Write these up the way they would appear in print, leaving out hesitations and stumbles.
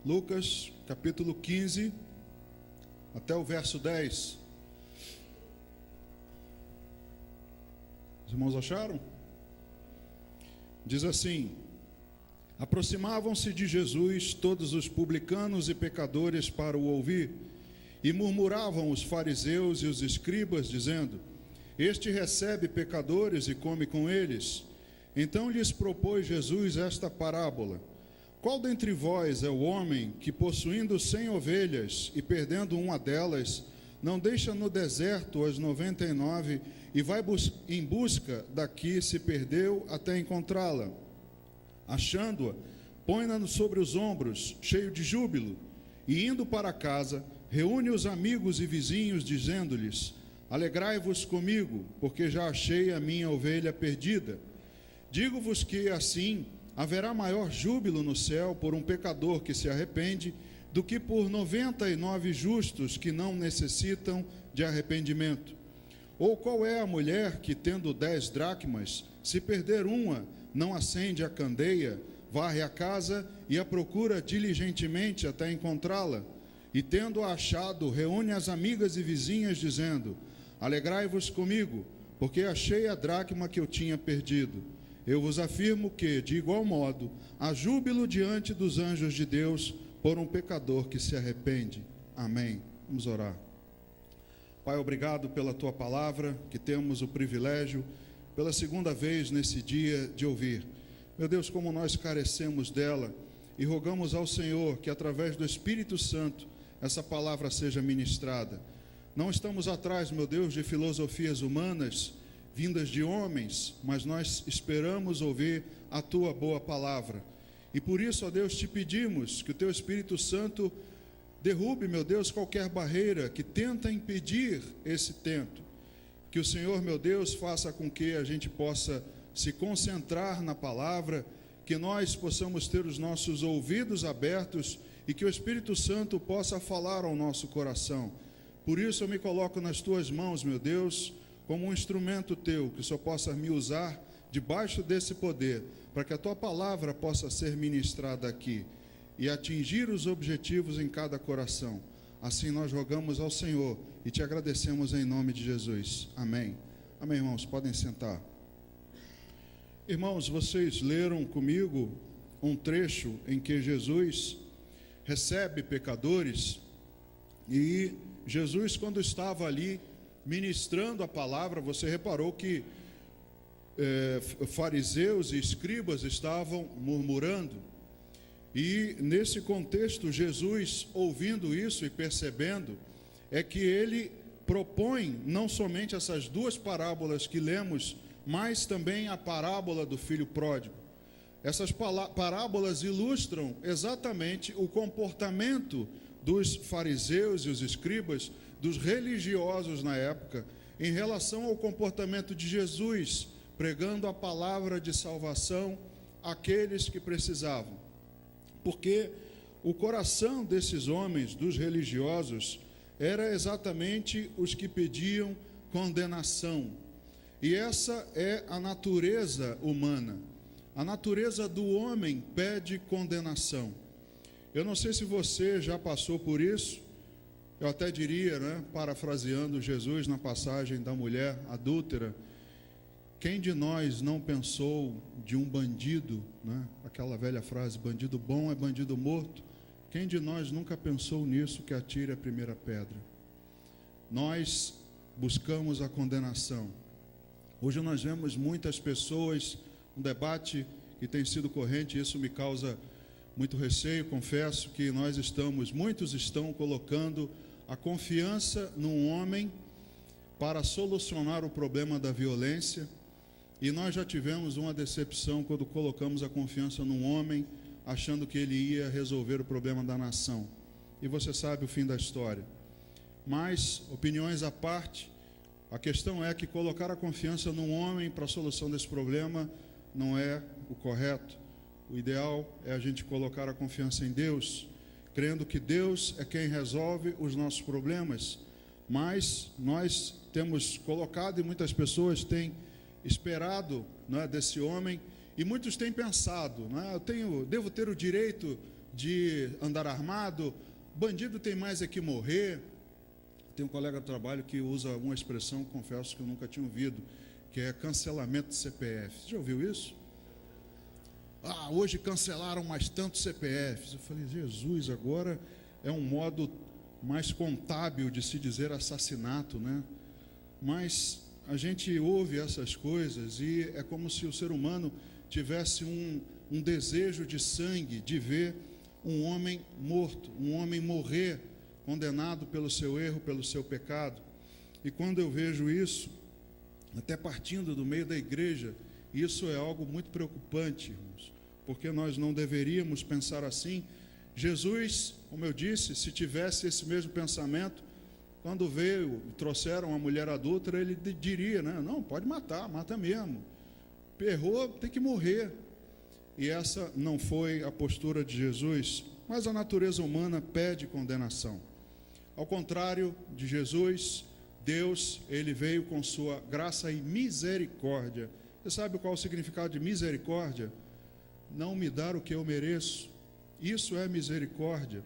Lucas, capítulo 15, até o verso 10. Os irmãos acharam? Diz assim: aproximavam-se de Jesus todos os publicanos e pecadores para o ouvir, e murmuravam os fariseus e os escribas, dizendo: este recebe pecadores e come com eles. Então lhes propôs Jesus esta parábola: qual dentre vós é o homem que, possuindo 100 ovelhas e perdendo uma delas, não deixa no deserto as 99 e vai em busca da que se perdeu até encontrá-la? Achando-a, põe-na sobre os ombros, cheio de júbilo, e indo para casa, reúne os amigos e vizinhos, dizendo-lhes: alegrai-vos comigo, porque já achei a minha ovelha perdida. Digo-vos que assim haverá maior júbilo no céu por um pecador que se arrepende, do que por 99 justos que não necessitam de arrependimento. Ou qual é a mulher que, tendo 10 dracmas, se perder uma, não acende a candeia, varre a casa e a procura diligentemente até encontrá-la? E tendo-a achado, reúne as amigas e vizinhas, dizendo: alegrai-vos comigo, porque achei a dracma que eu tinha perdido. Eu vos afirmo que, de igual modo, há júbilo diante dos anjos de Deus por um pecador que se arrepende. Amém. Vamos orar. Pai, obrigado pela Tua palavra, que temos o privilégio, pela segunda vez nesse dia, de ouvir. Meu Deus, como nós carecemos dela, e rogamos ao Senhor que, através do Espírito Santo, essa palavra seja ministrada. Não estamos atrás, meu Deus, de filosofias humanas, vindas de homens, mas nós esperamos ouvir a Tua boa palavra. E por isso, ó Deus, te pedimos que o Teu Espírito Santo derrube, meu Deus, qualquer barreira que tenta impedir esse tento. Que o Senhor, meu Deus, faça com que a gente possa se concentrar na palavra, que nós possamos ter os nossos ouvidos abertos e que o Espírito Santo possa falar ao nosso coração. Por isso eu me coloco nas Tuas mãos, meu Deus, como um instrumento Teu, que só possa me usar debaixo desse poder, para que a Tua palavra possa ser ministrada aqui e atingir os objetivos em cada coração. Assim nós rogamos ao Senhor e Te agradecemos em nome de Jesus. Amém. Amém, irmãos, podem sentar. Irmãos, vocês leram comigo um trecho em que Jesus recebe pecadores, e Jesus, quando estava ali ministrando a palavra, você reparou que fariseus e escribas estavam murmurando. E nesse contexto, Jesus, ouvindo isso e percebendo, é que ele propõe não somente essas duas parábolas que lemos, mas também a parábola do filho pródigo. Essas parábolas ilustram exatamente o comportamento dos fariseus e os escribas, dos religiosos na época, em relação ao comportamento de Jesus, pregando a palavra de salvação àqueles que precisavam. Porque o coração desses homens, dos religiosos, era exatamente os que pediam condenação. E essa é a natureza humana. A natureza do homem pede condenação. Eu não sei se você já passou por isso. Eu até diria, parafraseando Jesus na passagem da mulher adúltera: quem de nós não pensou de um bandido, aquela velha frase, bandido bom é bandido morto? Quem de nós nunca pensou nisso, que atire a primeira pedra? Nós buscamos a condenação. Hoje nós vemos muitas pessoas, um debate que tem sido corrente, e isso me causa muito receio, confesso que muitos estão colocando a confiança num homem para solucionar o problema da violência. E nós já tivemos uma decepção quando colocamos a confiança num homem, achando que ele ia resolver o problema da nação. E você sabe o fim da história. Mas, opiniões à parte, a questão é que colocar a confiança num homem para a solução desse problema não é o correto. O ideal é a gente colocar a confiança em Deus, crendo que Deus é quem resolve os nossos problemas. Mas nós temos colocado, e muitas pessoas têm esperado desse homem, e muitos têm pensado, devo ter o direito de andar armado, bandido tem mais é que morrer. Tem um colega de trabalho que usa uma expressão, confesso que eu nunca tinha ouvido, que é cancelamento de CPF. Você já ouviu isso? Hoje cancelaram mais tantos CPFs. Eu falei, Jesus, agora é um modo mais contábil de se dizer assassinato, né? Mas a gente ouve essas coisas e é como se o ser humano tivesse um desejo de sangue, de ver um homem morto, um homem morrer, condenado pelo seu erro, pelo seu pecado. E quando eu vejo isso, até partindo do meio da igreja, isso é algo muito preocupante, irmãos, porque nós não deveríamos pensar assim. Jesus, como eu disse, se tivesse esse mesmo pensamento, quando veio e trouxeram uma mulher adúltera, ele diria, né? Não, pode matar, mata mesmo. Errou, tem que morrer. E essa não foi a postura de Jesus, mas a natureza humana pede condenação. Ao contrário de Jesus, Deus, ele veio com sua graça e misericórdia. Você sabe qual é o significado de misericórdia? Não me dar o que eu mereço. Isso é misericórdia.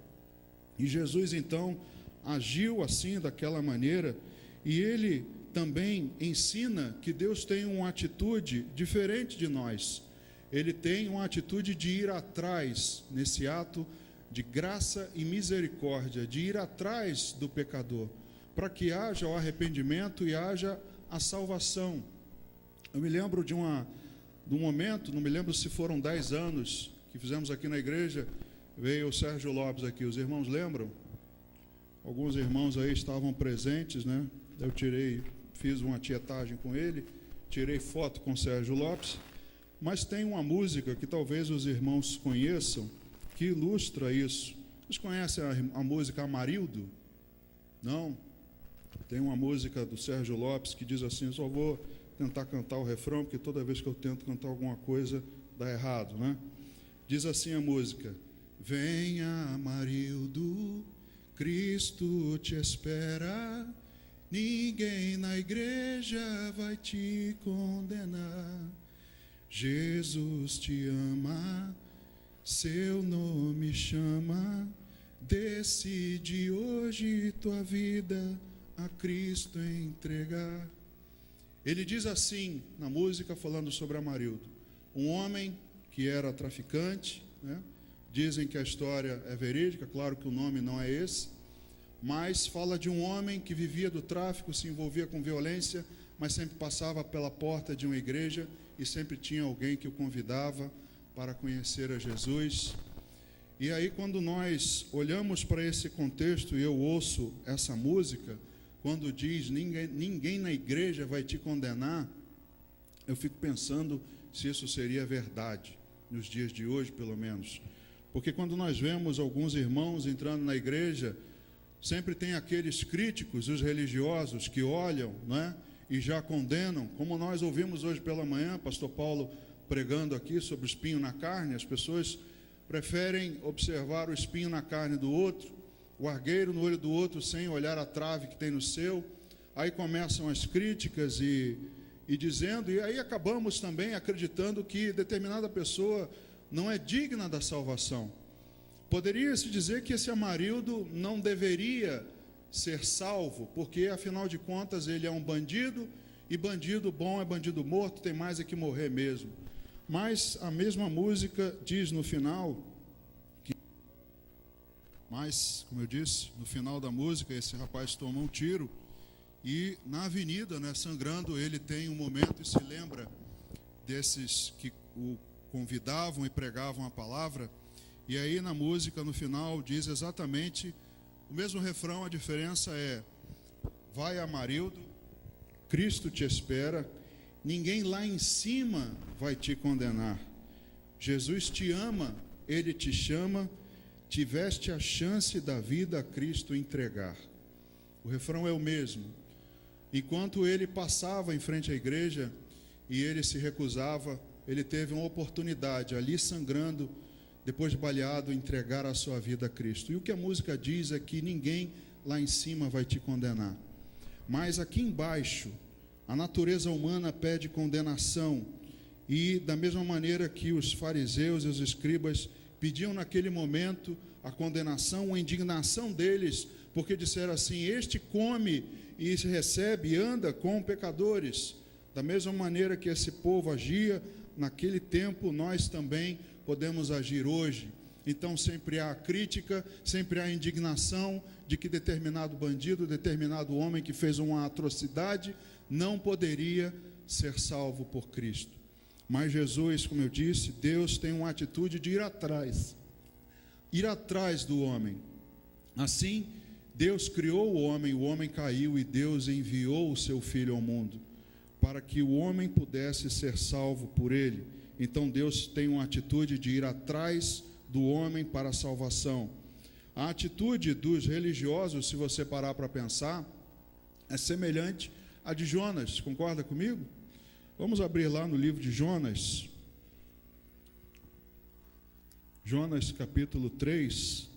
E Jesus, então, agiu assim, daquela maneira, e ele também ensina que Deus tem uma atitude diferente de nós. Ele tem uma atitude de ir atrás, nesse ato de graça e misericórdia, de ir atrás do pecador, para que haja o arrependimento e haja a salvação. Eu me lembro de um momento, não me lembro se foram 10 anos, que fizemos aqui na igreja, veio o Sérgio Lopes aqui, os irmãos lembram? Alguns irmãos aí estavam presentes, né? Eu fiz uma tietagem com ele, tirei foto com o Sérgio Lopes, mas tem uma música que talvez os irmãos conheçam, que ilustra isso. Vocês conhecem a música Amarildo? Não? Tem uma música do Sérgio Lopes que diz assim, só vou tentar cantar o refrão, porque toda vez que eu tento cantar alguma coisa, dá errado, né? Diz assim a música: venha, Amarildo, Cristo te espera, ninguém na igreja vai te condenar. Jesus te ama, seu nome chama, decide hoje tua vida a Cristo entregar. Ele diz assim na música, falando sobre Amarildo, um homem que era traficante, né? Dizem que a história é verídica, claro que o nome não é esse, mas fala de um homem que vivia do tráfico, se envolvia com violência, mas sempre passava pela porta de uma igreja e sempre tinha alguém que o convidava para conhecer a Jesus. E aí, quando nós olhamos para esse contexto e eu ouço essa música, quando diz ninguém na igreja vai te condenar, eu fico pensando se isso seria verdade, nos dias de hoje pelo menos. Porque quando nós vemos alguns irmãos entrando na igreja, sempre tem aqueles críticos, os religiosos, que olham, né, e já condenam, como nós ouvimos hoje pela manhã, pastor Paulo pregando aqui sobre o espinho na carne. As pessoas preferem observar o espinho na carne do outro, o argueiro no olho do outro, sem olhar a trave que tem no seu. Aí começam as críticas e dizendo, e aí acabamos também acreditando que determinada pessoa não é digna da salvação. Poderia-se dizer que esse Amarildo não deveria ser salvo, porque afinal de contas ele é um bandido, e bandido bom é bandido morto, tem mais é que morrer mesmo. Mas a mesma música diz no final, como eu disse, no final da música, esse rapaz toma um tiro, e na avenida, né, sangrando, ele tem um momento e se lembra desses que o convidavam e pregavam a palavra. E aí na música, no final, diz exatamente o mesmo refrão, a diferença é: vai, Amarildo, Cristo te espera, ninguém lá em cima vai te condenar. Jesus te ama, Ele te chama, tiveste a chance da vida a Cristo entregar. O refrão é o mesmo. Enquanto ele passava em frente à igreja e ele se recusava, ele teve uma oportunidade ali sangrando, depois de baleado, entregar a sua vida a Cristo. E o que a música diz é que ninguém lá em cima vai te condenar. Mas aqui embaixo, a natureza humana pede condenação. E da mesma maneira que os fariseus e os escribas pediam naquele momento a condenação, a indignação deles, porque disseram assim: este come e recebe e anda com pecadores. Da mesma maneira que esse povo agia naquele tempo, nós também podemos agir hoje. Então sempre há crítica, sempre há indignação de que determinado bandido, determinado homem que fez uma atrocidade, não poderia ser salvo por Cristo. Mas Jesus, como eu disse, Deus tem uma atitude de ir atrás do homem. Assim, Deus criou o homem caiu e Deus enviou o seu Filho ao mundo, para que o homem pudesse ser salvo por ele. Então Deus tem uma atitude de ir atrás do homem para a salvação. A atitude dos religiosos, se você parar para pensar, é semelhante à de Jonas. Concorda comigo? Vamos abrir lá no livro de Jonas. Jonas capítulo 3.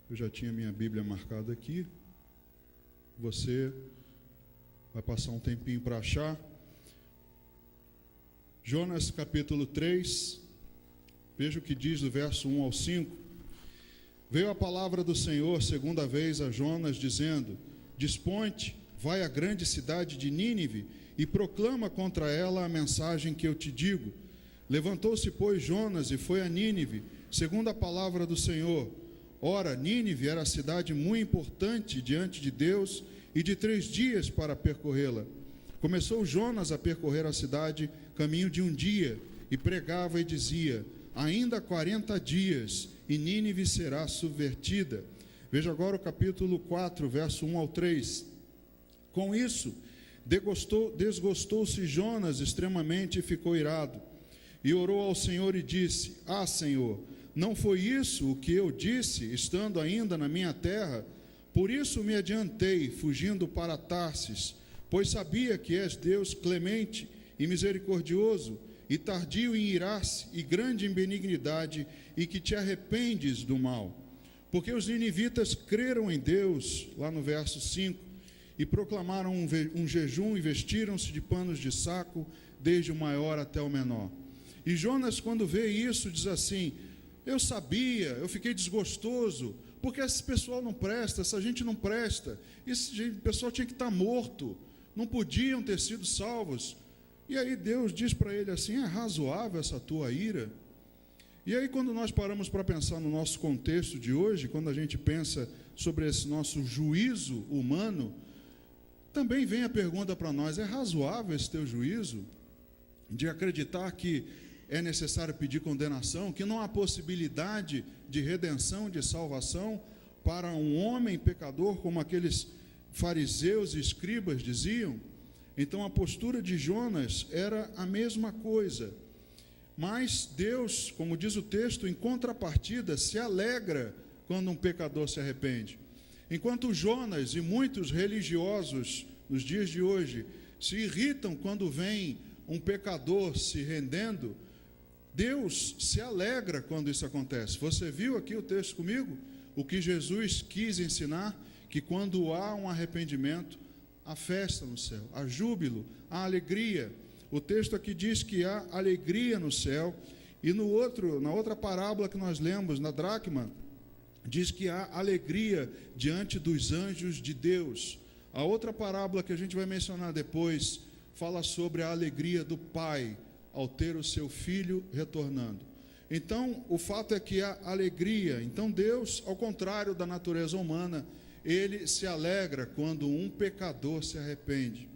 Eu já tinha minha Bíblia marcada aqui. Você vai passar um tempinho para achar. Jonas capítulo 3. Veja o que diz do verso 1 ao 5. Veio a palavra do Senhor segunda vez a Jonas, dizendo: Dispõe-te, vai à grande cidade de Nínive e proclama contra ela a mensagem que eu te digo. Levantou-se, pois, Jonas e foi a Nínive, segundo a palavra do Senhor. Ora, Nínive era cidade muito importante diante de Deus e de 3 dias para percorrê-la. Começou Jonas a percorrer a cidade caminho de um dia e pregava e dizia: ainda 40 dias e Nínive será subvertida. Veja agora o capítulo 4, verso 1 ao 3. Com isso, desgostou-se Jonas extremamente e ficou irado. E orou ao Senhor e disse: Ah, Senhor, não foi isso o que eu disse, estando ainda na minha terra? Por isso me adiantei, fugindo para Tarsis, pois sabia que és Deus clemente e misericordioso, e tardio em irar-se, e grande em benignidade, e que te arrependes do mal. Porque os ninivitas creram em Deus, lá no verso 5, e proclamaram um jejum e vestiram-se de panos de saco, desde o maior até o menor. E Jonas, quando vê isso, diz assim: eu sabia, eu fiquei desgostoso, porque esse pessoal não presta, essa gente não presta, esse pessoal tinha que estar morto, não podiam ter sido salvos. E aí Deus diz para ele assim: é razoável essa tua ira? E aí, quando nós paramos para pensar no nosso contexto de hoje, quando a gente pensa sobre esse nosso juízo humano, também vem a pergunta para nós: é razoável esse teu juízo? De acreditar que é necessário pedir condenação, que não há possibilidade de redenção, de salvação para um homem pecador, como aqueles fariseus e escribas diziam? Então a postura de Jonas era a mesma coisa. Mas Deus, como diz o texto, em contrapartida, se alegra quando um pecador se arrepende. Enquanto Jonas e muitos religiosos nos dias de hoje se irritam quando vem um pecador se rendendo, Deus se alegra quando isso acontece. Você viu aqui o texto comigo? O que Jesus quis ensinar? Que quando há um arrependimento, há festa no céu, há júbilo, há alegria. O texto aqui diz que há alegria no céu, e na outra parábola que nós lemos, na dracma, diz que há alegria diante dos anjos de Deus. A outra parábola que a gente vai mencionar depois fala sobre a alegria do pai ao ter o seu filho retornando. Então, o fato é que há alegria. Então, Deus, ao contrário da natureza humana, ele se alegra quando um pecador se arrepende.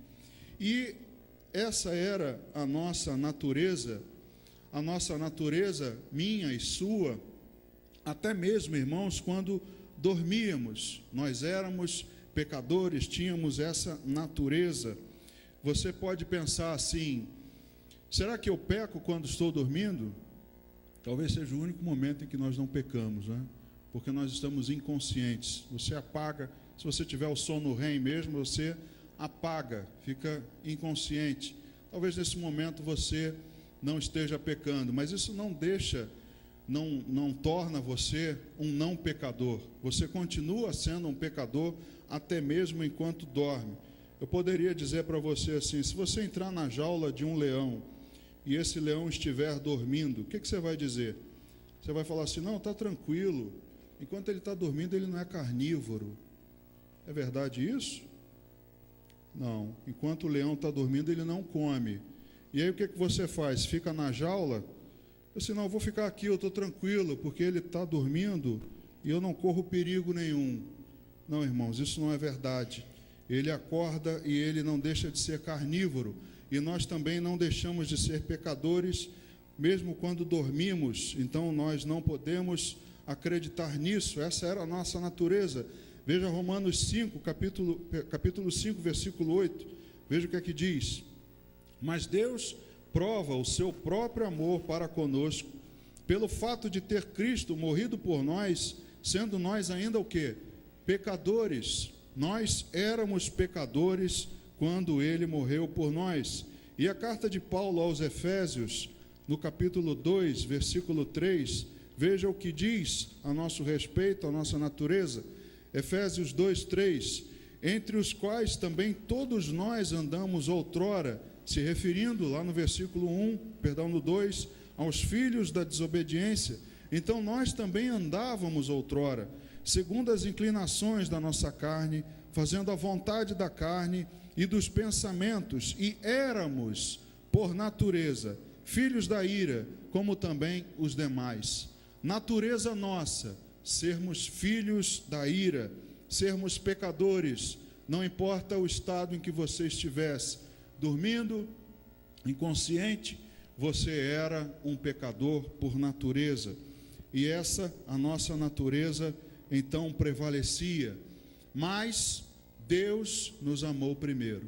E essa era a nossa natureza, minha e sua, até mesmo, irmãos, quando dormíamos, nós éramos pecadores, tínhamos essa natureza. Você pode pensar assim: será que eu peco quando estou dormindo? Talvez seja o único momento em que nós não pecamos, né? Porque nós estamos inconscientes. Você apaga, se você tiver o sono REM mesmo, você apaga, fica inconsciente. Talvez nesse momento você não esteja pecando, mas isso não deixa, não torna você um não pecador. Você continua sendo um pecador até mesmo enquanto dorme. Eu poderia dizer para você assim: se você entrar na jaula de um leão e esse leão estiver dormindo, o que você vai dizer? Você vai falar assim: não, está tranquilo, enquanto ele está dormindo ele não é carnívoro. É verdade isso? Não, enquanto o leão está dormindo ele não come. E aí o que você faz? Fica na jaula? Eu disse: não, eu vou ficar aqui, eu estou tranquilo, porque ele está dormindo e eu não corro perigo nenhum. Não, irmãos, isso não é verdade. Ele acorda e ele não deixa de ser carnívoro, e nós também não deixamos de ser pecadores, mesmo quando dormimos. Então nós não podemos acreditar nisso, essa era a nossa natureza. Veja Romanos 5, capítulo 5, versículo 8, veja o que é que diz: mas Deus prova o seu próprio amor para conosco, pelo fato de ter Cristo morrido por nós, sendo nós ainda o quê? Pecadores. Nós éramos pecadores quando ele morreu por nós. E a carta de Paulo aos Efésios, no capítulo 2, versículo 3, veja o que diz a nosso respeito, a nossa natureza. Efésios 2, 3, entre os quais também todos nós andamos outrora, se referindo lá no versículo 1, no 2, aos filhos da desobediência. Então nós também andávamos outrora, segundo as inclinações da nossa carne, fazendo a vontade da carne e dos pensamentos, e éramos, por natureza, filhos da ira, como também os demais. Natureza nossa, sermos filhos da ira, sermos pecadores, não importa o estado em que você estivesse, dormindo, inconsciente, você era um pecador por natureza. E essa, a nossa natureza, então prevalecia. Mas Deus nos amou primeiro.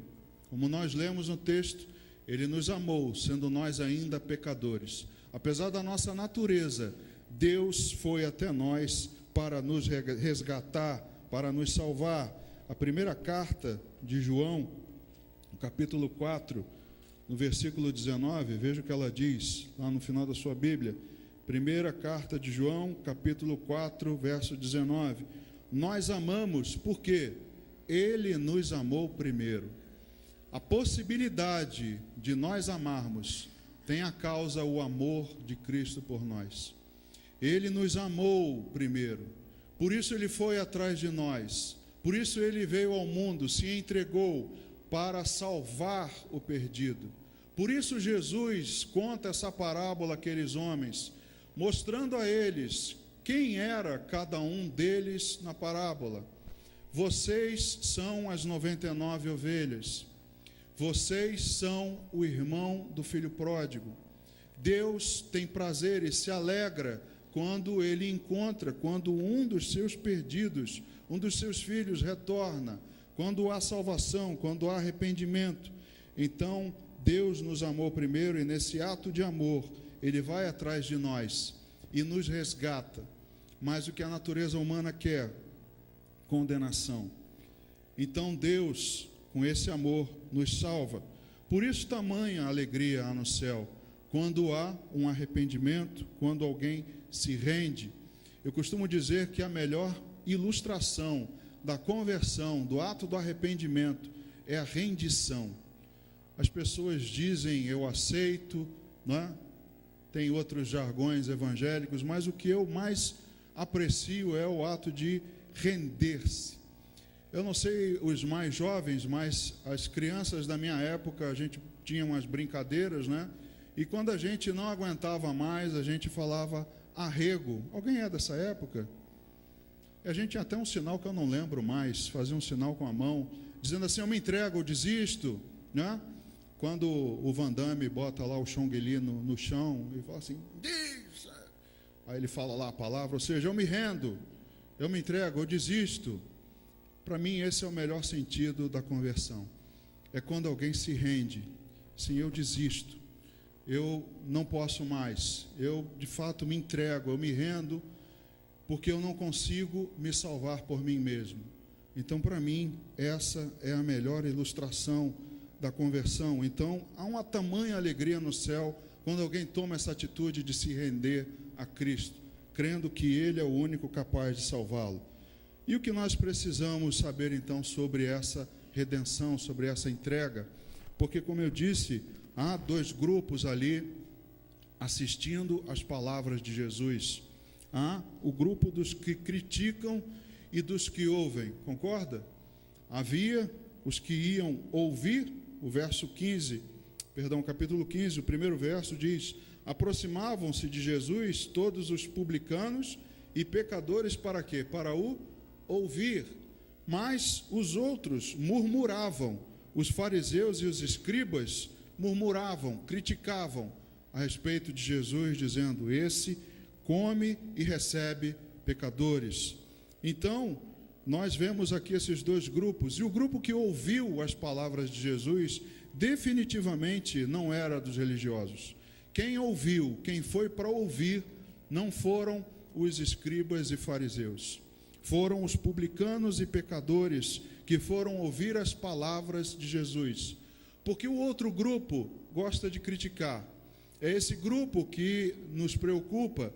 Como nós lemos no texto, Ele nos amou, sendo nós ainda pecadores. Apesar da nossa natureza, Deus foi até nós para nos resgatar, para nos salvar. A primeira carta de João, no capítulo 4, no versículo 19, veja o que ela diz, lá no final da sua Bíblia. Primeira carta de João, capítulo 4, verso 19. Nós amamos porque Ele nos amou primeiro. A possibilidade de nós amarmos tem a causa o amor de Cristo por nós. Ele nos amou primeiro, por isso Ele foi atrás de nós, por isso Ele veio ao mundo, se entregou para salvar o perdido. Por isso Jesus conta essa parábola àqueles homens, mostrando a eles quem era cada um deles na parábola. Vocês são as 99 ovelhas, vocês são o irmão do filho pródigo. Deus tem prazer e se alegra quando Ele encontra, quando um dos seus perdidos, um dos seus filhos retorna, quando há salvação, quando há arrependimento. Então Deus nos amou primeiro, e nesse ato de amor Ele vai atrás de nós e nos resgata. Mas o que a natureza humana quer? Condenação. Então Deus, com esse amor, nos salva. Por isso tamanha alegria há no céu, quando há um arrependimento, quando alguém se rende. Eu costumo dizer que a melhor ilustração da conversão, do ato do arrependimento, é a rendição. As pessoas dizem, eu aceito, não é? Tem outros jargões evangélicos, mas o que eu mais aprecio é o ato de render-se. Eu não sei os mais jovens, mas as crianças da minha época, a gente tinha umas brincadeiras, né? E quando a gente não aguentava mais, a gente falava arrego. Alguém é dessa época? E a gente tinha até um sinal que eu não lembro mais, fazia um sinal com a mão, dizendo assim, eu me entrego, eu desisto, né? Quando o Van Damme bota lá o Chong Li no chão e fala assim, diz! Aí ele fala lá a palavra, ou seja, eu me rendo, eu me entrego, eu desisto. Para mim esse é o melhor sentido da conversão. É quando alguém se rende, sim, eu desisto, eu não posso mais, eu de fato me entrego, eu me rendo, porque eu não consigo me salvar por mim mesmo. Então para mim essa é a melhor ilustração da conversão. Então há uma tamanha alegria no céu quando alguém toma essa atitude de se render a Cristo, crendo que Ele é o único capaz de salvá-lo. E o que nós precisamos saber então sobre essa redenção, sobre essa entrega? Porque, como eu disse, há dois grupos ali assistindo às palavras de Jesus. Há o grupo dos que criticam e dos que ouvem, concorda? Havia os que iam ouvir, o verso 15, capítulo 15, o primeiro verso diz: aproximavam-se de Jesus todos os publicanos e pecadores para quê? Para o ouvir. Mas os outros murmuravam, os fariseus e os escribas murmuravam, criticavam a respeito de Jesus, dizendo: esse come e recebe pecadores. Então, nós vemos aqui esses dois grupos, e o grupo que ouviu as palavras de Jesus definitivamente não era dos religiosos. Quem ouviu, quem foi para ouvir, não foram os escribas e fariseus, foram os publicanos e pecadores que foram ouvir as palavras de Jesus. Porque o outro grupo gosta de criticar. É esse grupo que nos preocupa.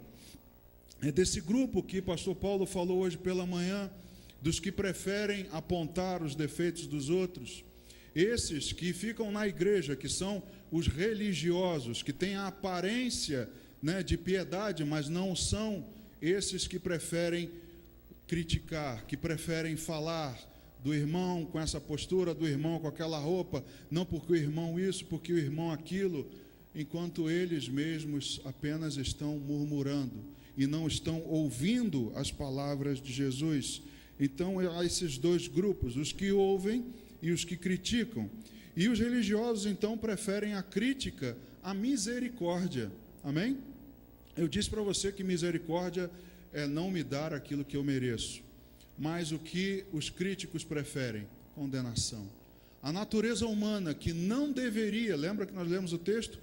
É desse grupo que pastor Paulo falou hoje pela manhã, dos que preferem apontar os defeitos dos outros. Esses que ficam na igreja, que são os religiosos, que têm a aparência, de piedade, mas não são esses que preferem criticar, que preferem falar do irmão com essa postura, do irmão com aquela roupa, não porque o irmão isso, porque o irmão aquilo, enquanto eles mesmos apenas estão murmurando e não estão ouvindo as palavras de Jesus. Então, há esses dois grupos, os que ouvem e os que criticam. E os religiosos, então, preferem a crítica à misericórdia. Amém? Eu disse para você que misericórdia é não me dar aquilo que eu mereço. Mas o que os críticos preferem? Condenação. A natureza humana que não deveria, lembra que nós lemos o texto?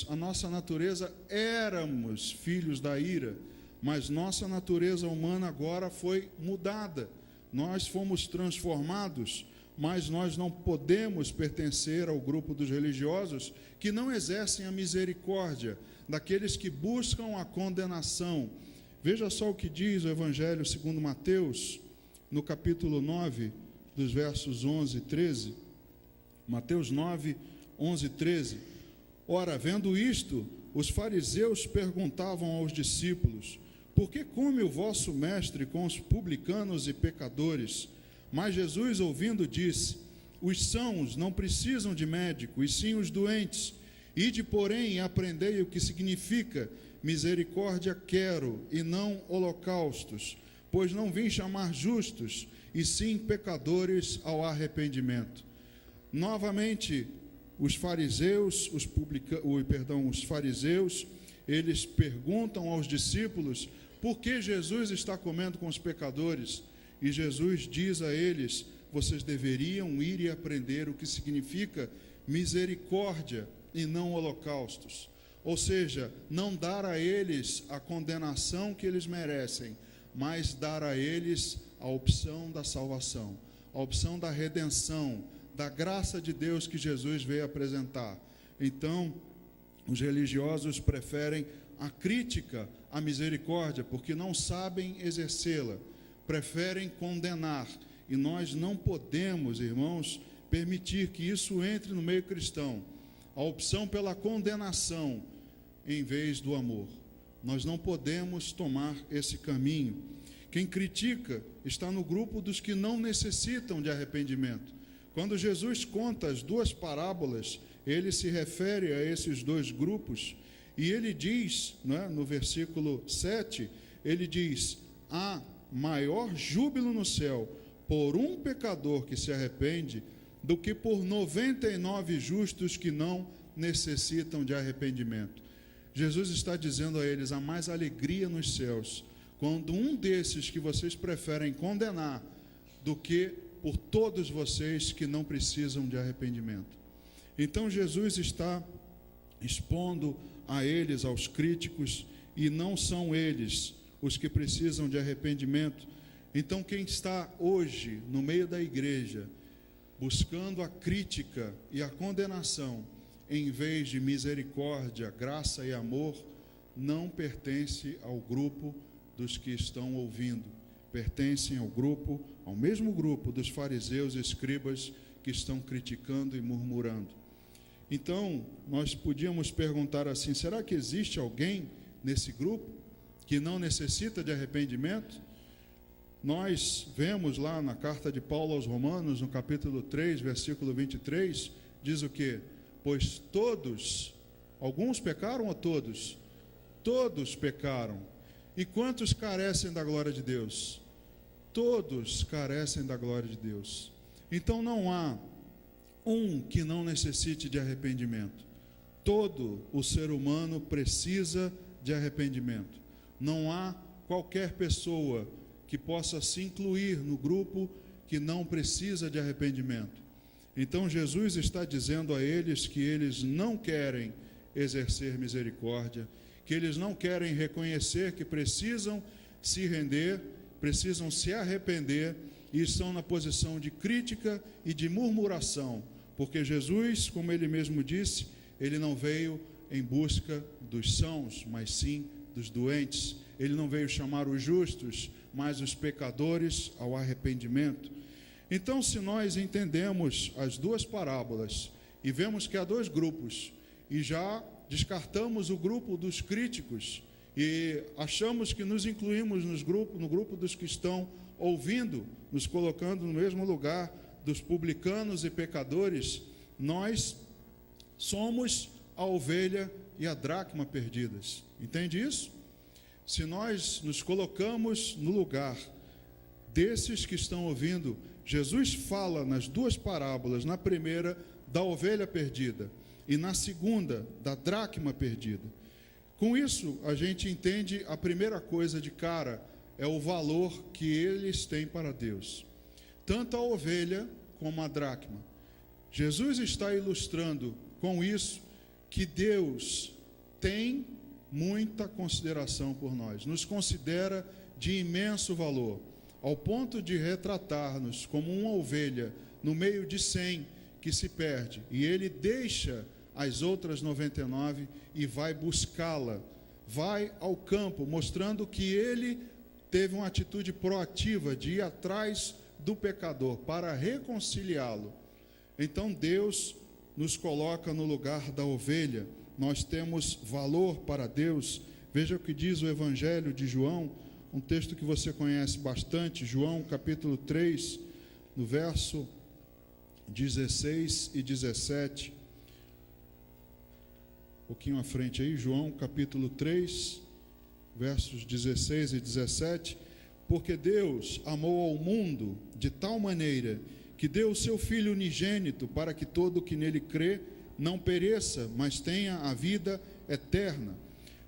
A nossa natureza, éramos filhos da ira, mas nossa natureza humana agora foi mudada. Nós fomos transformados, mas nós não podemos pertencer ao grupo dos religiosos que não exercem a misericórdia, daqueles que buscam a condenação. Veja só o que diz o Evangelho segundo Mateus, no capítulo 9, dos versos 11 e 13. Mateus 9, 11 e 13. Ora, vendo isto, os fariseus perguntavam aos discípulos: por que come o vosso mestre com os publicanos e pecadores? Mas Jesus, ouvindo, disse: os sãos não precisam de médico, e sim os doentes. Ide, porém, e aprendei o que significa: misericórdia quero, e não holocaustos, pois não vim chamar justos, e sim pecadores ao arrependimento. Novamente, os fariseus, eles perguntam aos discípulos por que Jesus está comendo com os pecadores, e Jesus diz a eles: vocês deveriam ir e aprender o que significa misericórdia e não holocaustos. Ou seja, não dar a eles a condenação que eles merecem, mas dar a eles a opção da salvação, a opção da redenção, da graça de Deus que Jesus veio apresentar. Então, os religiosos preferem a crítica à misericórdia, porque não sabem exercê-la, preferem condenar, e nós não podemos, irmãos, permitir que isso entre no meio cristão, a opção pela condenação em vez do amor. Nós não podemos tomar esse caminho. Quem critica está no grupo dos que não necessitam de arrependimento. Quando Jesus conta as duas parábolas, ele se refere a esses dois grupos, e ele diz, no versículo 7, ele diz: há maior júbilo no céu por um pecador que se arrepende do que por 99 justos que não necessitam de arrependimento. Jesus está dizendo a eles: há mais alegria nos céus quando um desses que vocês preferem condenar do que por todos vocês que não precisam de arrependimento. Então Jesus está expondo a eles, aos críticos, e não são eles os que precisam de arrependimento. Então quem está hoje no meio da igreja buscando a crítica e a condenação em vez de misericórdia, graça e amor, não pertence ao grupo dos que estão ouvindo. Pertencem ao mesmo grupo dos fariseus e escribas que estão criticando e murmurando. Então, nós podíamos perguntar assim: será que existe alguém nesse grupo que não necessita de arrependimento? Nós vemos lá na carta de Paulo aos Romanos, no capítulo 3, versículo 23, diz o quê? Pois todos, alguns pecaram ou todos? Todos pecaram. E quantos carecem da glória de Deus? Todos carecem da glória de Deus. Então não há um que não necessite de arrependimento. Todo o ser humano precisa de arrependimento. Não há qualquer pessoa que possa se incluir no grupo que não precisa de arrependimento. Então Jesus está dizendo a eles que eles não querem exercer misericórdia, que eles não querem reconhecer que precisam se render, precisam se arrepender, e estão na posição de crítica e de murmuração, porque Jesus, como ele mesmo disse, ele não veio em busca dos sãos, mas sim dos doentes. Ele não veio chamar os justos, mas os pecadores ao arrependimento. Então, se nós entendemos as duas parábolas e vemos que há dois grupos, e já descartamos o grupo dos críticos e achamos que nos incluímos no grupo dos que estão ouvindo, nos colocando no mesmo lugar dos publicanos e pecadores, nós somos a ovelha e a dracma perdidas. Entende isso? Se nós nos colocamos no lugar desses que estão ouvindo, Jesus fala nas duas parábolas, na primeira da ovelha perdida e na segunda da dracma perdida. Com isso, a gente entende a primeira coisa de cara, é o valor que eles têm para Deus. Tanto a ovelha como a dracma. Jesus está ilustrando com isso que Deus tem muita consideração por nós, nos considera de imenso valor, ao ponto de retratar-nos como uma ovelha no meio de 100 que se perde, e ele deixa as outras 99 e vai buscá-la, vai ao campo, mostrando que ele teve uma atitude proativa de ir atrás do pecador para reconciliá-lo. Então Deus nos coloca no lugar da ovelha. Nós temos valor para Deus. Veja o que diz o Evangelho de João, um texto que você conhece bastante, João capítulo 3, no verso 16 e 17. Um pouquinho à frente aí, João capítulo 3, versos 16 e 17. Porque Deus amou ao mundo de tal maneira que deu o seu Filho unigênito para que todo o que nele crê não pereça, mas tenha a vida eterna.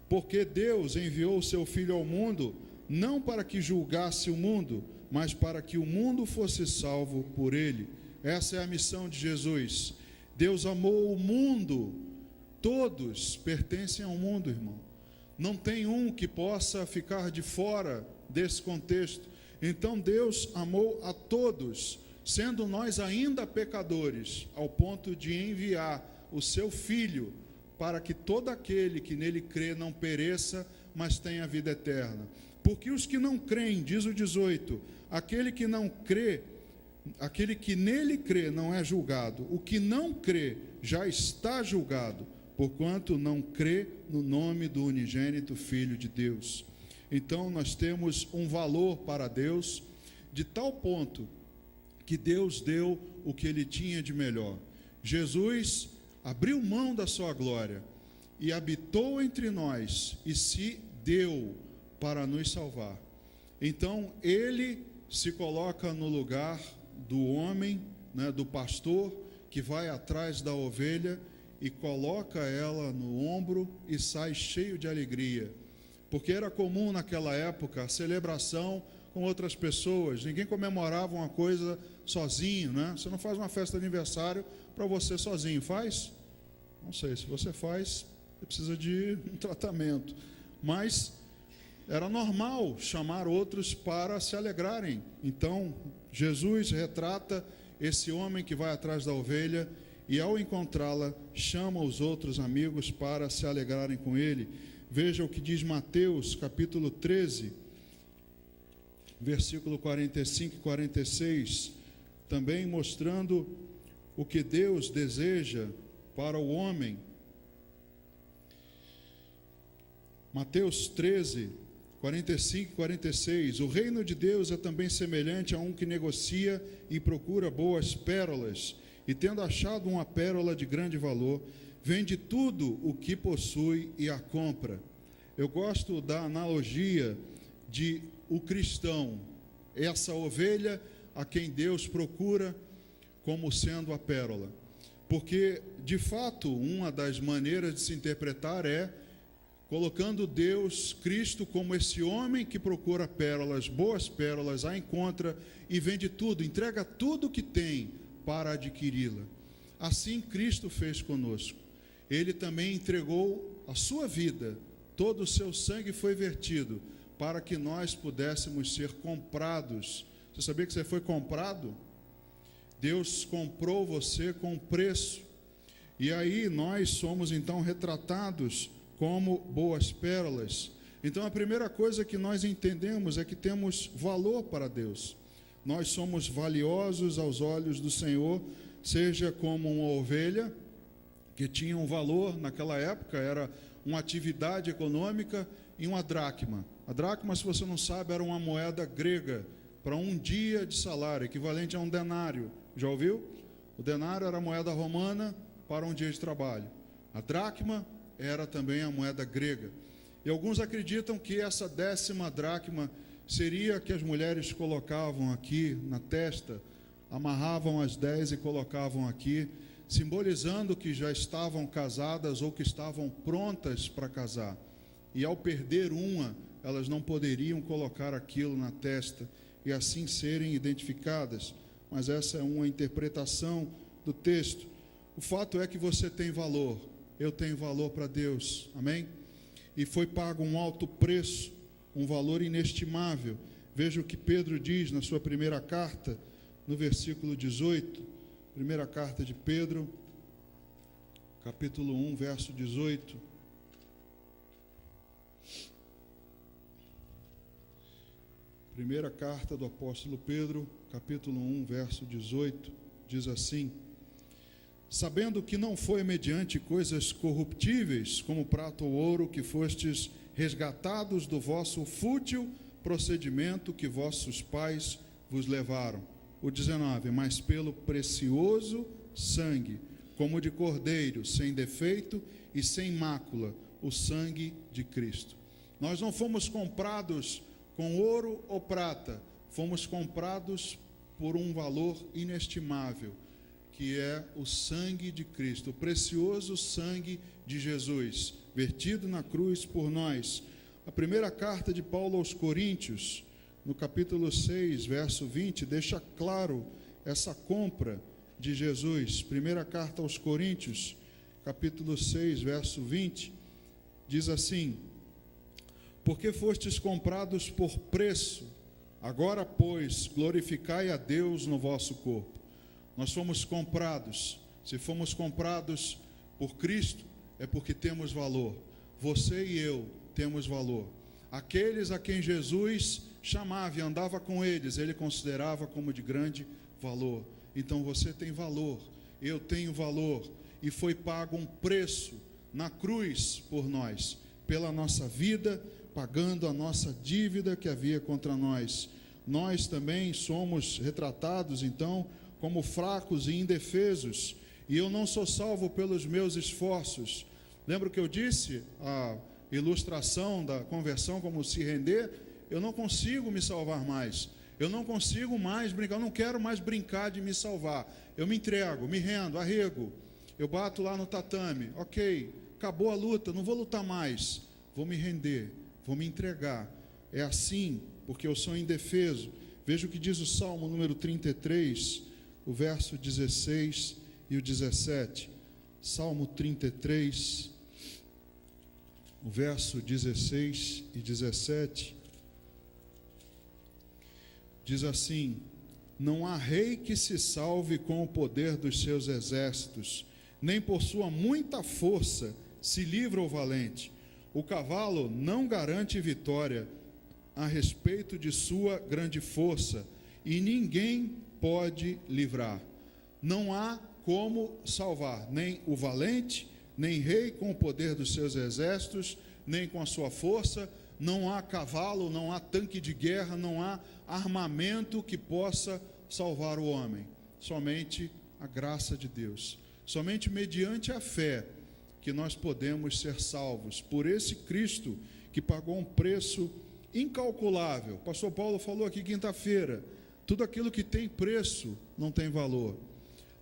Porque Deus enviou o seu Filho ao mundo, não para que julgasse o mundo, mas para que o mundo fosse salvo por ele. Essa é a missão de Jesus. Deus amou o mundo, todos pertencem ao mundo, irmão. Não tem um que possa ficar de fora desse contexto. Então Deus amou a todos, sendo nós ainda pecadores, ao ponto de enviar o seu Filho, para que todo aquele que nele crê não pereça, mas tenha vida eterna. Porque os que não creem, diz o 18, aquele que não crê, aquele que nele crê não é julgado, o que não crê já está julgado, porquanto não crê no nome do unigênito Filho de Deus. Então nós temos um valor para Deus, de tal ponto que Deus deu o que ele tinha de melhor. Jesus abriu mão da sua glória e habitou entre nós e se deu para nos salvar. Então ele se coloca no lugar do homem, do pastor, que vai atrás da ovelha e coloca ela no ombro e sai cheio de alegria. Porque era comum naquela época a celebração com outras pessoas, ninguém comemorava uma coisa sozinho, né? Você não faz uma festa de aniversário para você sozinho, faz? Não sei, se você faz, você precisa de um tratamento, mas era normal chamar outros para se alegrarem. Então Jesus retrata esse homem que vai atrás da ovelha e ao encontrá-la, chama os outros amigos para se alegrarem com ele. Veja o que diz Mateus, capítulo 13, versículo 45 e 46, também mostrando o que Deus deseja para o homem. Mateus 13, 45 e 46. O reino de Deus é também semelhante a um que negocia e procura boas pérolas, e tendo achado uma pérola de grande valor, vende tudo o que possui e a compra. Eu gosto da analogia de o cristão, essa ovelha a quem Deus procura como sendo a pérola. Porque, de fato, uma das maneiras de se interpretar é colocando Deus, Cristo, como esse homem que procura pérolas, boas pérolas, a encontra e vende tudo, entrega tudo que tem para adquiri-la. Assim Cristo fez conosco. Ele também entregou a sua vida, todo o seu sangue foi vertido para que nós pudéssemos ser comprados. Você sabia que você foi comprado? Deus comprou você com preço. E aí nós somos então retratados como boas pérolas. Então a primeira coisa que nós entendemos é que temos valor para Deus. Nós somos valiosos aos olhos do Senhor, seja como uma ovelha, que tinha um valor naquela época, era uma atividade econômica, e uma dracma. A dracma, se você não sabe, era uma moeda grega para um dia de salário, equivalente a um denário. Já ouviu? O denário era a moeda romana para um dia de trabalho. A dracma era também a moeda grega. E alguns acreditam que essa 10ª dracma seria que as mulheres colocavam aqui na testa, amarravam as 10 e colocavam aqui, simbolizando que já estavam casadas ou que estavam prontas para casar. E ao perder uma, elas não poderiam colocar aquilo na testa e assim serem identificadas. Mas essa é uma interpretação do texto. O fato é que você tem valor. Eu tenho valor para Deus, amém? E foi pago um alto preço, um valor inestimável. Veja o que Pedro diz na sua primeira carta, no versículo 18, primeira carta de Pedro, capítulo 1, verso 18. Primeira carta do apóstolo Pedro, capítulo 1, verso 18, diz assim: sabendo que não foi mediante coisas corruptíveis, como prata ou ouro, que fostes resgatados do vosso fútil procedimento que vossos pais vos levaram. O 19, mas pelo precioso sangue, como de cordeiro, sem defeito e sem mácula, o sangue de Cristo. Nós não fomos comprados com ouro ou prata, fomos comprados por um valor inestimável, que é o sangue de Cristo, o precioso sangue de Jesus, vertido na cruz por nós. A primeira carta de Paulo aos Coríntios, no capítulo 6, verso 20, deixa claro essa compra de Jesus. Primeira carta aos Coríntios, capítulo 6, verso 20, diz assim: porque fostes comprados por preço, agora, pois, glorificai a Deus no vosso corpo. Nós fomos comprados. Se fomos comprados por Cristo, é porque temos valor. Você e eu temos valor. Aqueles a quem Jesus chamava e andava com eles, ele considerava como de grande valor. Então você tem valor, eu tenho valor, e foi pago um preço na cruz por nós, pela nossa vida, pagando a nossa dívida que havia contra nós. Nós também somos retratados, então, como fracos e indefesos, e eu não sou salvo pelos meus esforços. Lembra que eu disse, a ilustração da conversão como se render? Eu não consigo me salvar mais, eu não consigo mais brincar, eu não quero mais brincar de me salvar. Eu me entrego, me rendo, arrego, eu bato lá no tatame, ok, acabou a luta, não vou lutar mais, vou me render, vou me entregar. É assim, porque eu sou indefeso. Veja o que diz o Salmo número 33, o verso 16 e o 17. Salmo 33, o verso 16 e 17, diz assim: não há rei que se salve com o poder dos seus exércitos, nem por sua muita força se livra o valente. O cavalo não garante vitória a respeito de sua grande força, e ninguém pode livrar. Não há como salvar, nem o valente, nem rei com o poder dos seus exércitos, nem com a sua força. Não há cavalo, não há tanque de guerra, não há armamento que possa salvar o homem. Somente a graça de Deus. Somente mediante a fé que nós podemos ser salvos por esse Cristo que pagou um preço incalculável. O pastor Paulo falou aqui quinta-feira, tudo aquilo que tem preço não tem valor.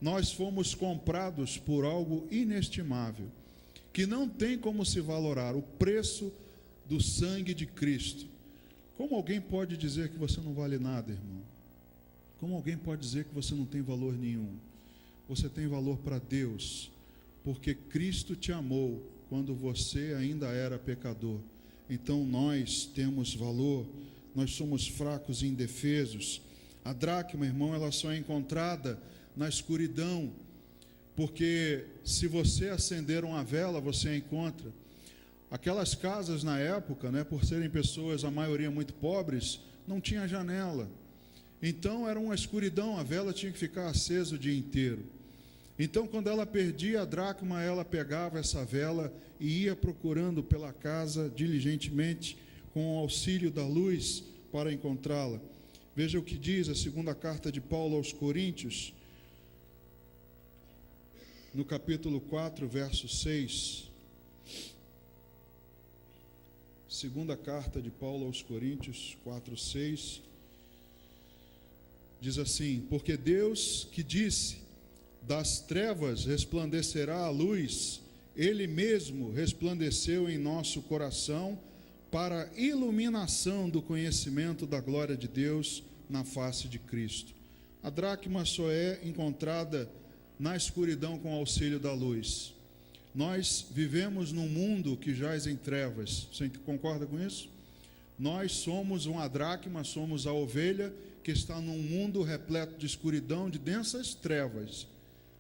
Nós fomos comprados por algo inestimável, que não tem como se valorar, o preço do sangue de Cristo. Como alguém pode dizer que você não vale nada, irmão? Como alguém pode dizer que você não tem valor nenhum? Você tem valor para Deus, porque Cristo te amou quando você ainda era pecador. Então nós temos valor, nós somos fracos e indefesos. A dracma, irmão, ela só é encontrada na escuridão, porque se você acender uma vela, você a encontra. Aquelas casas na época, por serem pessoas, a maioria muito pobres, não tinha janela. Então era uma escuridão, a vela tinha que ficar acesa o dia inteiro. Então, quando ela perdia a dracma, ela pegava essa vela e ia procurando pela casa diligentemente, com o auxílio da luz, para encontrá-la. Veja o que diz a segunda carta de Paulo aos Coríntios, no capítulo 4, verso 6. Segunda carta de Paulo aos Coríntios, 4, 6. Diz assim: porque Deus que disse, das trevas resplandecerá a luz, Ele mesmo resplandeceu em nosso coração para a iluminação do conhecimento da glória de Deus na face de Cristo. A dracma só é encontrada na escuridão com o auxílio da luz. Nós vivemos num mundo que jaz em trevas. Você concorda com isso? Nós somos uma dracma, somos a ovelha que está num mundo repleto de escuridão, de densas trevas.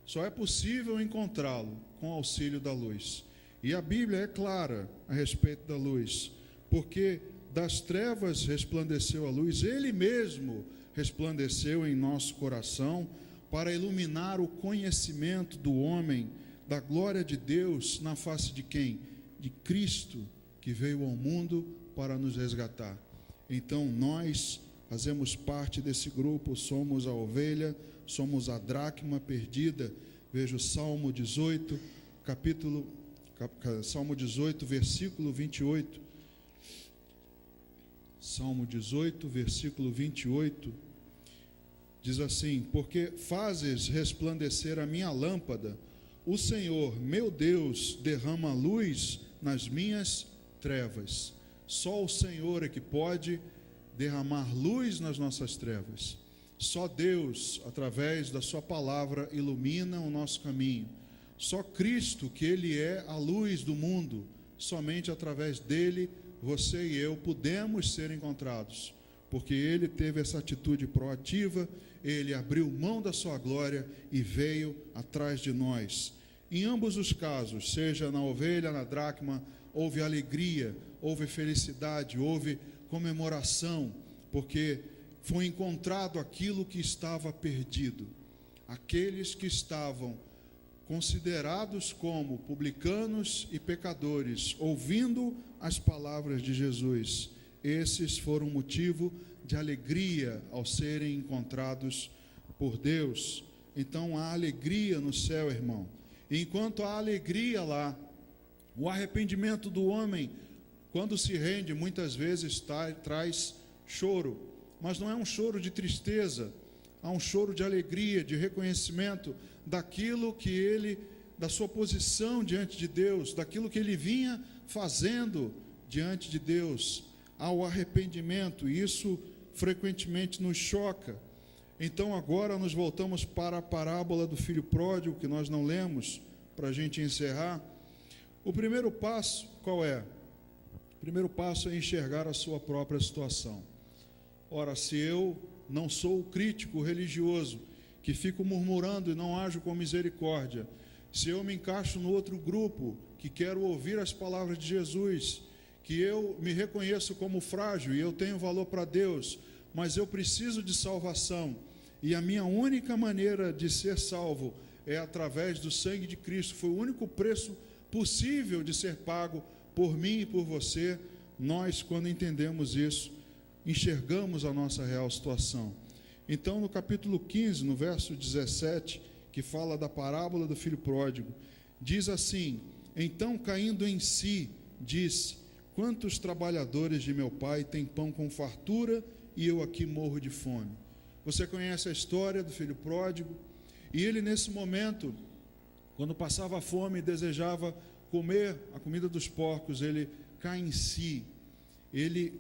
Só é possível encontrá-lo com o auxílio da luz. E a Bíblia é clara a respeito da luz, porque das trevas resplandeceu a luz, Ele mesmo resplandeceu em nosso coração para iluminar o conhecimento do homem, da glória de Deus na face de quem? De Cristo, que veio ao mundo para nos resgatar. Então nós fazemos parte desse grupo, somos a ovelha, somos a dracma perdida. Veja o Salmo 18, Salmo 18, versículo 28. Salmo 18, versículo 28, diz assim: porque fazes resplandecer a minha lâmpada, o Senhor, meu Deus, derrama luz nas minhas trevas. Só o Senhor é que pode derramar luz nas nossas trevas. Só Deus, através da sua palavra, ilumina o nosso caminho. Só Cristo, que Ele é a luz do mundo, somente através dele, você e eu podemos ser encontrados, porque Ele teve essa atitude proativa, Ele abriu mão da sua glória e veio atrás de nós. Em ambos os casos, seja na ovelha, na dracma, houve alegria, houve felicidade, houve comemoração, porque foi encontrado aquilo que estava perdido. Aqueles que estavam considerados como publicanos e pecadores, ouvindo as palavras de Jesus, esses foram motivo de alegria ao serem encontrados por Deus. Então há alegria no céu, irmão. E enquanto há alegria lá, o arrependimento do homem, quando se rende, muitas vezes traz choro, mas não é um choro de tristeza, há um choro de alegria, de reconhecimento daquilo que ele, da sua posição diante de Deus, daquilo que ele vinha fazendo diante de Deus. Há o arrependimento, e isso frequentemente nos choca. Então agora nós voltamos para a parábola do filho pródigo, que nós não lemos, para a gente encerrar. O primeiro passo, qual é? O primeiro passo é enxergar a sua própria situação. Ora, se eu não sou o crítico religioso, que fico murmurando e não ajo com misericórdia, se eu me encaixo no outro grupo, que quero ouvir as palavras de Jesus, que eu me reconheço como frágil e eu tenho valor para Deus, mas eu preciso de salvação, e a minha única maneira de ser salvo é através do sangue de Cristo. Foi o único preço possível de ser pago por mim e por você. Nós, quando entendemos isso, enxergamos a nossa real situação. Então, no capítulo 15, no verso 17, que fala da parábola do filho pródigo, diz assim: então, caindo em si, disse: quantos trabalhadores de meu pai têm pão com fartura e eu aqui morro de fome? Você conhece a história do filho pródigo? E ele, nesse momento, quando passava fome e desejava comer a comida dos porcos, ele cai em si, ele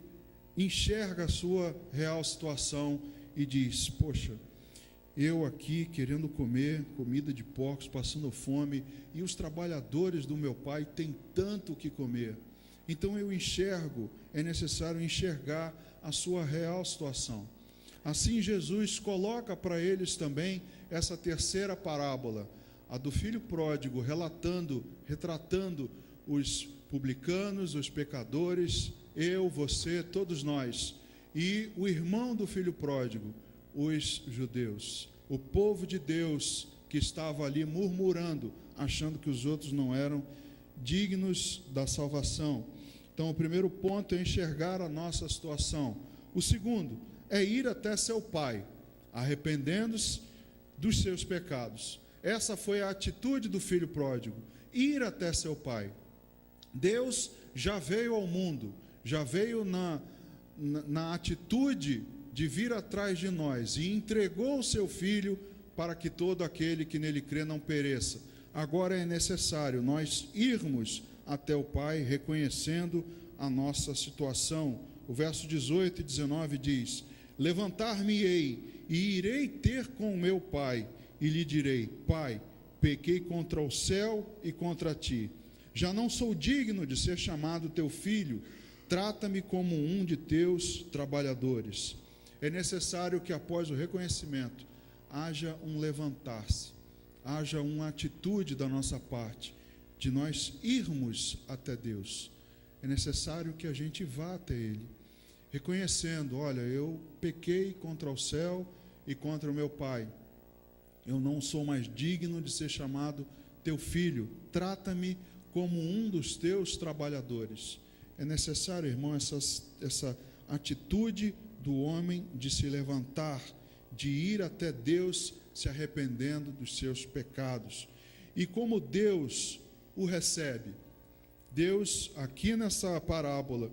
enxerga a sua real situação e diz: poxa, eu aqui querendo comer comida de porcos, passando fome, e os trabalhadores do meu pai têm tanto o que comer. Então eu enxergo, é necessário enxergar a sua real situação. Assim Jesus coloca para eles também essa terceira parábola, a do filho pródigo, retratando os publicanos, os pecadores, eu, você, todos nós, e o irmão do filho pródigo, os judeus, o povo de Deus que estava ali murmurando, achando que os outros não eram dignos da salvação. Então, o primeiro ponto é enxergar a nossa situação. O segundo é ir até seu pai, arrependendo-se dos seus pecados. Essa foi a atitude do filho pródigo, ir até seu pai. Deus já veio ao mundo, já veio na atitude de vir atrás de nós e entregou o seu filho para que todo aquele que nele crê não pereça. Agora é necessário nós irmos até o Pai, reconhecendo a nossa situação. O verso 18 e 19 diz: levantar-me-ei e irei ter com meu pai, e lhe direi: Pai, pequei contra o céu e contra ti. Já não sou digno de ser chamado teu filho. Trata-me como um de teus trabalhadores. É necessário que após o reconhecimento haja um levantar-se, haja uma atitude da nossa parte, de nós irmos até Deus. É necessário que a gente vá até Ele, reconhecendo: olha, eu pequei contra o céu e contra o meu Pai. Eu não sou mais digno de ser chamado teu filho. Trata-me como um dos teus trabalhadores. É necessário, irmão, essa atitude do homem de se levantar, de ir até Deus, se arrependendo dos seus pecados. E como Deus o recebe? Deus, aqui nessa parábola,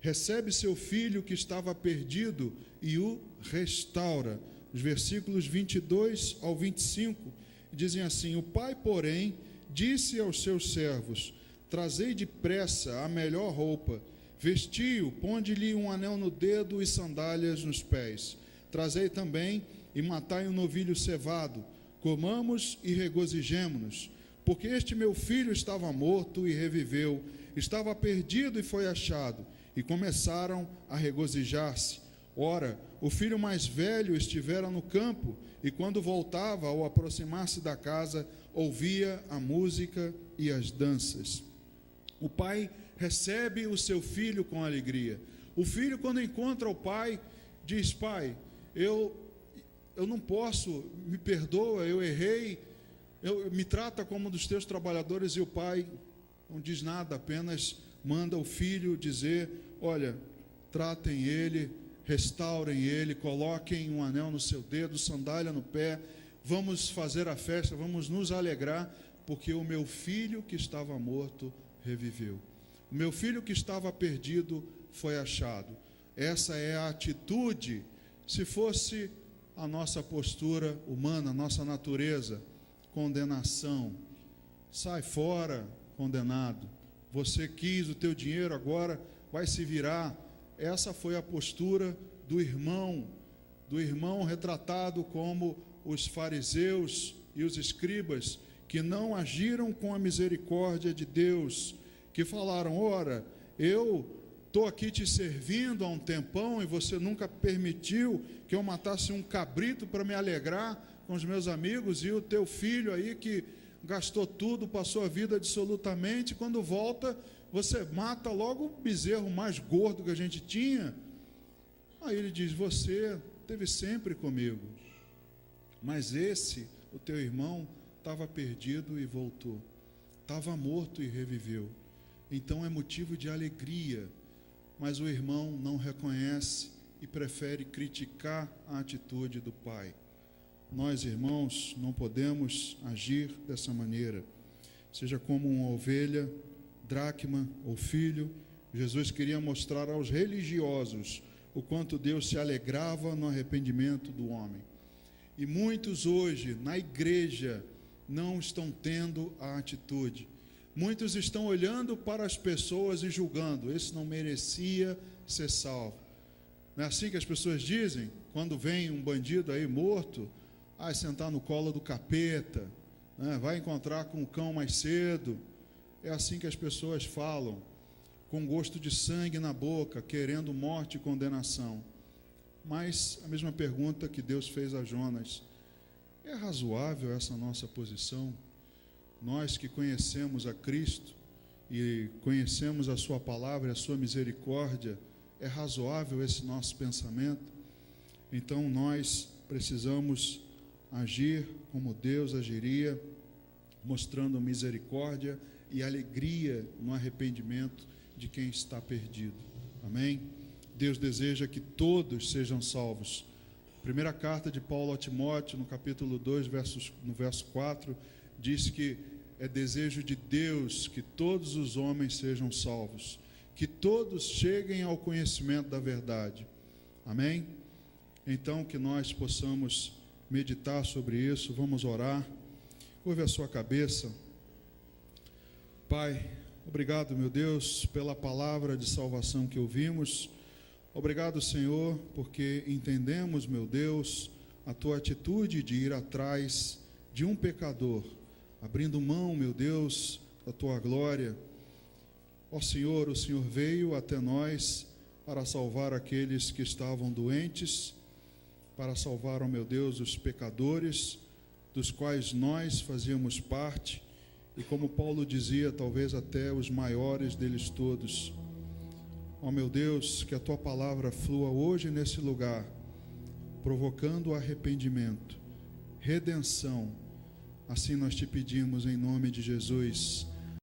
recebe seu filho que estava perdido e o restaura. Os versículos 22 ao 25 dizem assim: o pai, porém, disse aos seus servos: trazei depressa a melhor roupa, vestiu, ponde-lhe um anel no dedo e sandálias nos pés. Trazei também e matai um novilho cevado, comamos e regozijemo-nos, porque este meu filho estava morto e reviveu, estava perdido e foi achado. E começaram a regozijar-se. Ora, o filho mais velho estivera no campo, e quando voltava, ao aproximar-se da casa, ouvia a música e as danças. O pai recebe o seu filho com alegria. O filho, quando encontra o pai, diz: pai, eu não posso, me perdoa, eu errei, me trata como um dos teus trabalhadores. E o pai não diz nada, apenas manda o filho dizer: olha, tratem ele, restaurem ele, coloquem um anel no seu dedo, sandália no pé, vamos fazer a festa, vamos nos alegrar, porque o meu filho que estava morto reviveu. O meu filho que estava perdido foi achado. Essa é a atitude. Se fosse a nossa postura humana, a nossa natureza, condenação, sai fora, condenado, você quis o teu dinheiro, agora vai se virar. Essa foi a postura do irmão retratado como os fariseus e os escribas, que não agiram com a misericórdia de Deus, que falaram: ora, eu estou aqui te servindo há um tempão e você nunca permitiu que eu matasse um cabrito para me alegrar com os meus amigos, e o teu filho aí que gastou tudo, passou a vida dissolutamente, quando volta, você mata logo o bezerro mais gordo que a gente tinha. Aí ele diz: você esteve sempre comigo, mas esse, o teu irmão, estava perdido e voltou, estava morto e reviveu. Então é motivo de alegria, mas o irmão não reconhece e prefere criticar a atitude do pai. Nós, irmãos, não podemos agir dessa maneira. Seja como uma ovelha, dracma ou filho, Jesus queria mostrar aos religiosos o quanto Deus se alegrava no arrependimento do homem. E muitos hoje, na igreja, não estão tendo a atitude. Muitos estão olhando para as pessoas e julgando: esse não merecia ser salvo. Não é assim que as pessoas dizem? Quando vem um bandido aí morto, sentar no colo do capeta, né? Vai encontrar com o cão mais cedo. É assim que as pessoas falam, com gosto de sangue na boca, querendo morte e condenação. Mas a mesma pergunta que Deus fez a Jonas: é razoável essa nossa posição? Nós que conhecemos a Cristo e conhecemos a sua palavra e a sua misericórdia, é razoável esse nosso pensamento? Então nós precisamos agir como Deus agiria, mostrando misericórdia e alegria no arrependimento de quem está perdido. Amém? Deus deseja que todos sejam salvos. Primeira carta de Paulo a Timóteo, no capítulo 2, no verso 4, diz que é desejo de Deus que todos os homens sejam salvos, que todos cheguem ao conhecimento da verdade. Amém? Então, que nós possamos meditar sobre isso. Vamos orar. Curve a sua cabeça. Pai, obrigado, meu Deus, pela palavra de salvação que ouvimos. Obrigado, Senhor, porque entendemos, meu Deus, a tua atitude de ir atrás de um pecador, abrindo mão, meu Deus, da tua glória. Ó Senhor, o Senhor veio até nós para salvar aqueles que estavam doentes, para salvar, ó meu Deus, os pecadores, dos quais nós fazíamos parte, e como Paulo dizia, talvez até os maiores deles todos. Ó meu Deus, que a tua palavra flua hoje nesse lugar, provocando arrependimento, redenção. Assim nós te pedimos em nome de Jesus.